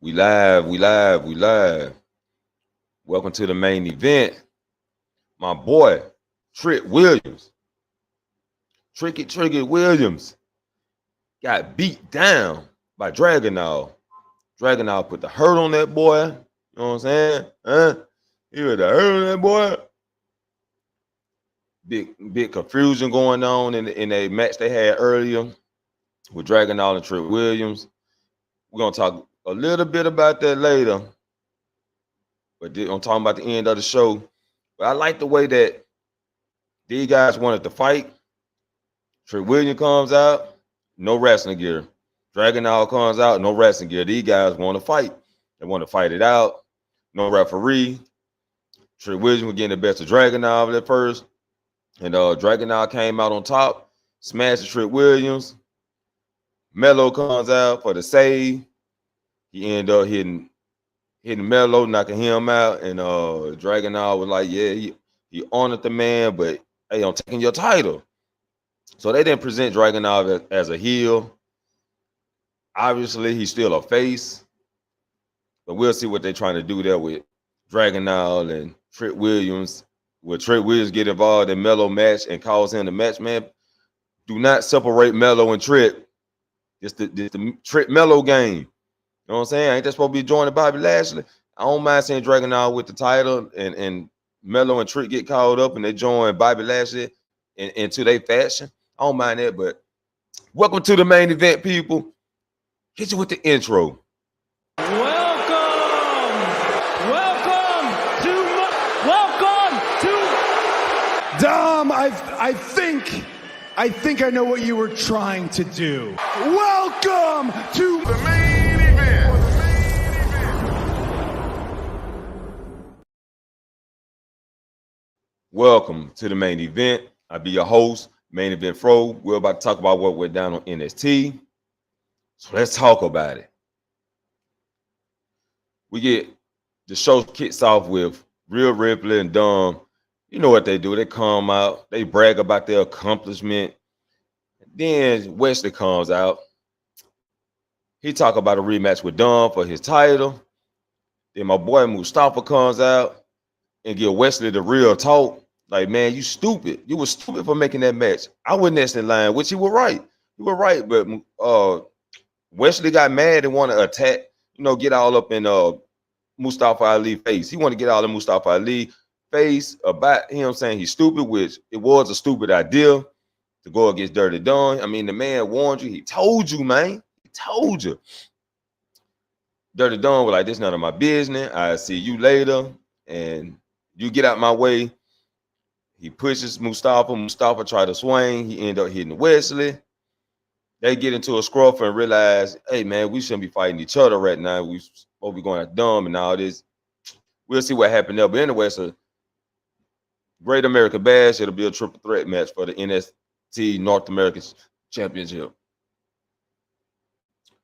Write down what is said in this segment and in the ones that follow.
We live, we live, we live. Welcome to the main event. My boy, Trick Williams. Tricky Williams got beat down by Dragonall. Dragonall put the hurt on that boy. You know what I'm saying? Huh? He put the hurt on that boy. Big confusion going on in a match they had earlier with Dragonall and Trick Williams. We're going to talk a little bit about that later. But I'm talking about the end of the show. But I like the way that these guys wanted to fight. Trick Williams comes out, no wrestling gear. Dragonall comes out, no wrestling gear. These guys want to fight. They want to fight it out. No referee. Trick Williams was getting the best of Dragonall at first. And Dragonall came out on top, smashed Trick Williams. Mello comes out for the save. He ended up hitting Mello, knocking him out. And Dragonall was like, yeah, he honored the man, but hey, I'm taking your title. So they didn't present Dragonall as a heel. Obviously, he's still a face. But we'll see what they're trying to do there with Dragonall and Trick Williams. Will Trick Williams get involved in Mello match and cause him the match, man? Do not separate Mello and Trick. It's the Trick Mello game. You know what I'm saying? Ain't that supposed to be joining Bobby Lashley? I don't mind seeing Dragonall with the title and Mello and Trick get called up and they join Bobby Lashley into their fashion. I don't mind that, but welcome to the main event, people. Hit you with the intro. Welcome to Dom, I think I know what you were trying to do. Welcome to the main event. Welcome to the main event. I'll be your host, Main Event Fro. We're about to talk about what went down on NXT. So let's talk about it. We get the show kicks off with Rhea Ripley and Dom. You know what they do. They come out. They brag about their accomplishment. Then Wesley comes out. He talk about a rematch with Dom for his title. Then my boy Mustafa comes out and give Wesley the real talk. Like, man, you stupid. You were stupid for making that match. I was next in line, which he was right. He was right, but Wesley got mad and want to attack, get all up in Mustafa Ali face. He want to get all in Mustafa Ali face about him saying he's stupid, which it was a stupid idea to go against Dirty Don. I mean, the man warned you. He told you, man. He told you. Dirty Don was like, this is none of my business. I'll see you later. And you get out my way. He pushes Mustafa. Mustafa tried to swing. He ended up hitting Wesley. They get into a scruff and realize, hey, man, we shouldn't be fighting each other right now. We supposed to be going at Dumb and all this. We'll see what happened there. But anyway, it's a Great American Bash. It'll be a triple threat match for the NXT North American Championship.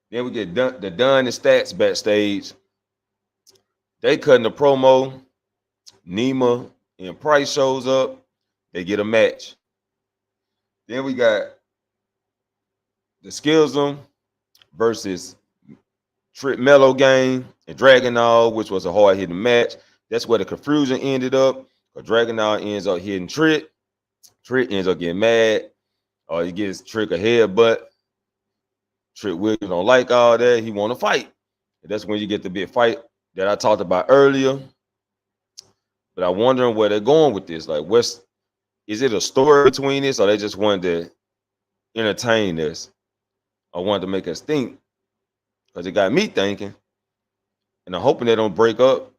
Then we get the Dunn and Stats backstage. They cutting the promo. Nima and Price shows up. They get a match. Then we got the Skillsum versus Trick Mello game and Dragonall, which was a hard-hitting match. That's where the confusion ended up. Dragonall ends up hitting Trick. Trick ends up getting mad. He gives Trick a headbutt. Trick Williams don't like all that. He want to fight. And that's when you get the big fight that I talked about earlier. But I'm wondering where they're going with this. Like, is it a story between this, or they just wanted to entertain us? I wanted to make us think, because it got me thinking. And I'm hoping they don't break up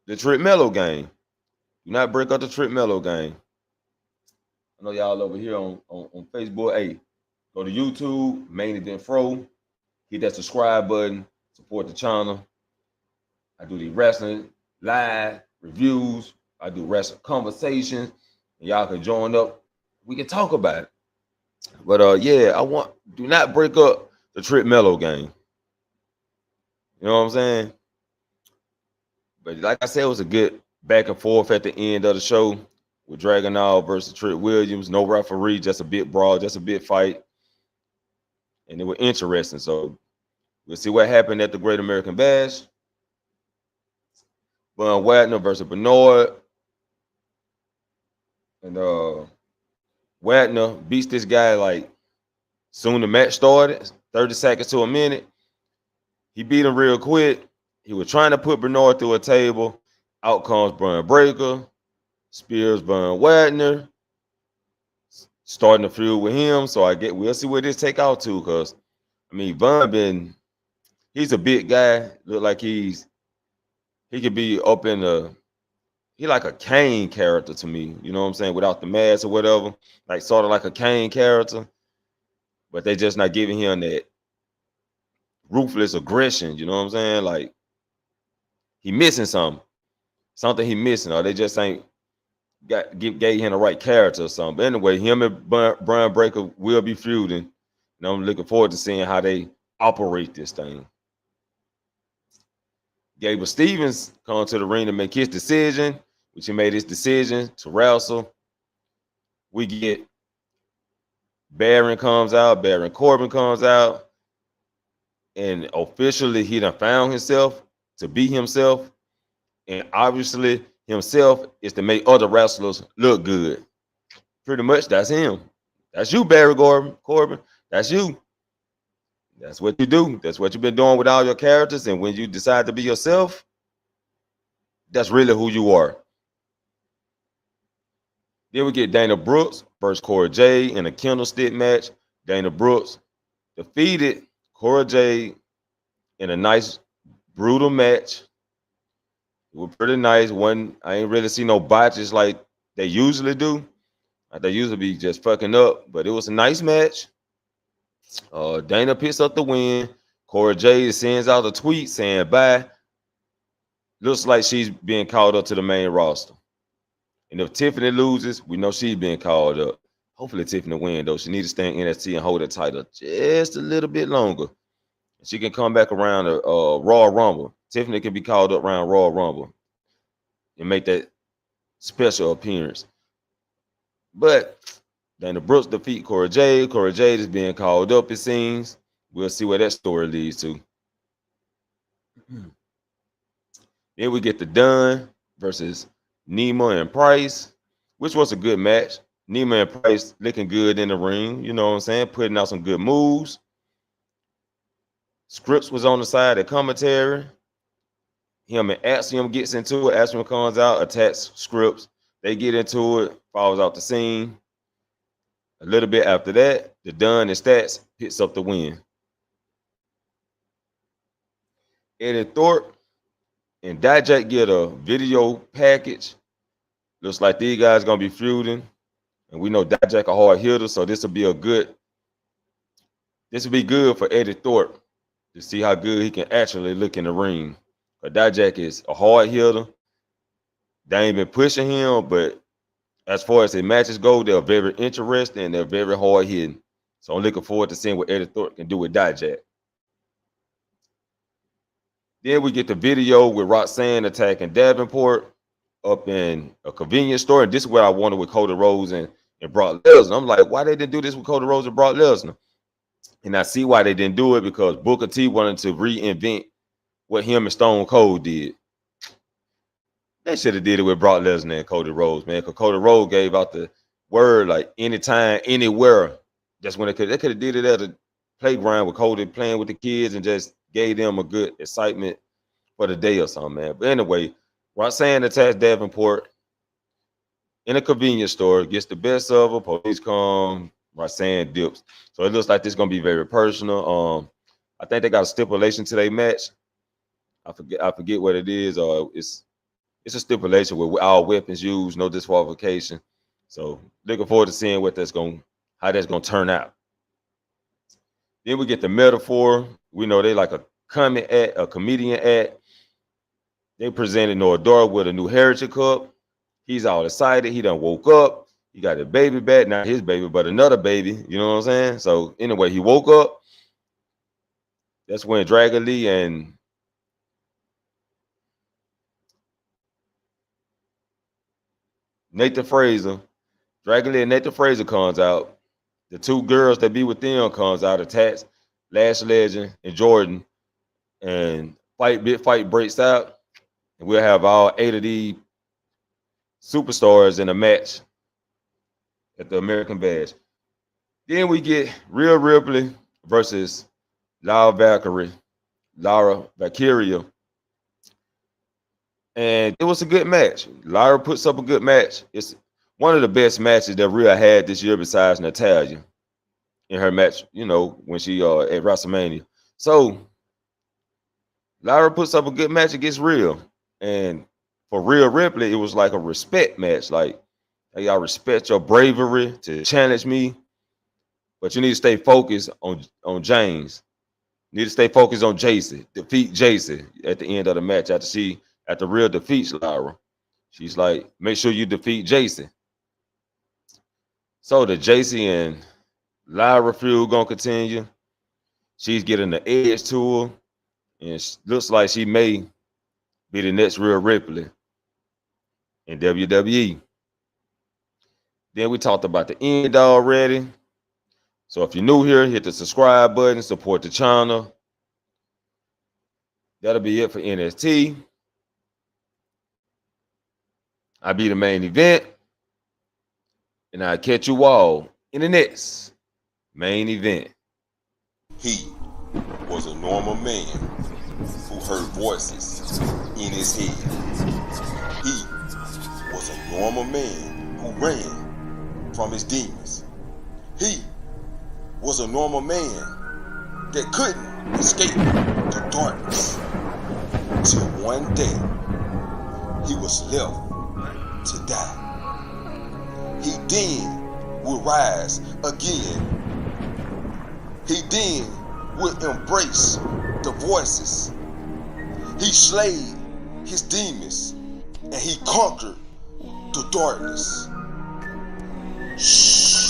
the Trick Mello game. Do not break up the Trick Mello game. I know y'all over here on Facebook. Hey, go to YouTube, Main Event Fro. Hit that subscribe button. Support the channel. I do the wrestling live reviews. I do wrestling conversations. And y'all can join up. We can talk about it. But yeah, do not break up the Trick Mello game. You know what I'm saying? But like I said, it was a good back and forth at the end of the show with Dragonall versus Trick Williams. No referee, just a bit brawl, just a bit fight. And it was interesting. So We'll see what happened at the Great American Bash. Von Wagner versus Bernard. And Wagner beats this guy like soon the match started, 30 seconds to a minute. He beat him real quick. He was trying to put Bernard through a table. Out comes Bron Breakker. Spears Von Wagner. Starting to feud with him. So we'll see where this take out to, because I mean he's a big guy. Look like he could be up in he like a Kane character to me, you know what I'm saying, without the mask or whatever, like sort of like a Kane character, but they just not giving him that ruthless aggression, you know what I'm saying, like he missing something he missing, or they just ain't gave him the right character or something. But anyway, him and Bron Breakker will be feuding, and I'm looking forward to seeing how they operate this thing. Gable Stevens come to the ring to make his decision, which he made his decision to wrestle. We get Baron Corbin comes out, and officially he done found himself to be himself. And obviously himself is to make other wrestlers look good. Pretty much that's him. That's you, Barry Corbin. That's you. That's what you do. That's what you've been doing with all your characters. And when you decide to be yourself, that's really who you are. Then we get Dana Brooks versus Cora Jade in a candlestick match. Dana Brooks defeated Cora Jade in a nice, brutal match. It was pretty nice. I ain't really see no botches like they usually do. Like they usually be just fucking up. But it was a nice match. Dana picks up the win. Cora Jade sends out a tweet saying bye. Looks like she's being called up to the main roster. And if Tiffany loses, we know she's being called up. Hopefully Tiffany wins, though. She needs to stay in NXT and hold the title just a little bit longer. She can come back around a Royal Rumble. Tiffany can be called up around Royal Rumble and make that special appearance. But Dana Brooks defeat Cora Jade. Cora Jade is being called up, it seems. We'll see where that story leads to. Then we get the Dunn versus Nema and Price, which was a good match. Nema and Price looking good in the ring, you know what I'm saying? Putting out some good moves. Scripps was on the side of commentary. Him and Axiom gets into it. Axiom comes out, attacks Scripps. They get into it, falls out the scene. A little bit after that, the Dunn and Stats picks up the win. Eddie Thorpe and Dijak get a video package. Looks like these guys gonna be feuding, and we know Dijak a hard hitter, so this will be good for Eddie Thorpe to see how good he can actually look in the ring. But Dijak is a hard hitter. They ain't been pushing him, but as far as the matches go, they're very interesting and they're very hard hitting. So I'm looking forward to seeing what Eddie Thorpe can do with Dijak. Then we get the video with Roxanne attacking Davenport up in a convenience store. And this is what I wanted with Cody Rhodes and Brock Lesnar. I'm like, why they didn't do this with Cody Rhodes and Brock Lesnar? And I see why they didn't do it, because Booker T wanted to reinvent what him and Stone Cold did. They should have did it with Brock Lesnar and Cody Rhodes, man. Because Cody Rhodes gave out the word like anytime, anywhere. Just when they could have did it at a playground with Cody playing with the kids and just gave them a good excitement for the day or something, man. But anyway, Roxanne attacks Davenport in a convenience store, gets the best of her. Police come, Roxanne dips. So it looks like this is gonna be very personal. I think they got a stipulation to their match. I forget what it is. It's a stipulation with all weapons used, no disqualification. So looking forward to seeing how that's gonna turn out. Then we get the metaphor. We know they like a comedian act. They presented Noah with a new Heritage Cup. He's all excited. He done woke up. He got a baby back, not his baby, but another baby. You know what I'm saying? So anyway, he woke up. That's when Dragon Lee and Nathan Fraser comes out. The two girls that be with them comes out, attacks Lash Legend and Jordan. and big fight breaks out, and we'll have all 8 of these superstars in a match at the American Bash. Then we get Rhea Ripley versus Lara Valkyria. And it was a good match. Lara puts up a good match. It's one of the best matches that Rhea had this year besides Natalya in her match, when she at WrestleMania. So Lara puts up a good match against Rhea. And for Rhea Ripley, it was like a respect match. Like, hey, I respect your bravery to challenge me, but you need to stay focused on James. You need to stay focused on Jason. Defeat Jason at the end of the match after Rhea defeats Lara. She's like, make sure you defeat Jason. So the Jason and Lara feud gonna continue. She's getting the edge to her, and it looks like she may be the next Rhea Ripley in WWE. Then we talked about the end already. So if you're new here, hit the subscribe button, support the channel. That'll be it for NXT. I'll be the main event, and I'll catch you all in the next main event. He was a normal man who heard voices in his head. He was a normal man who ran from his demons. He was a normal man that couldn't escape the darkness till one day he was left to die. He then would rise again. He then would embrace the voices. He slayed his demons and he conquered the darkness. Shh.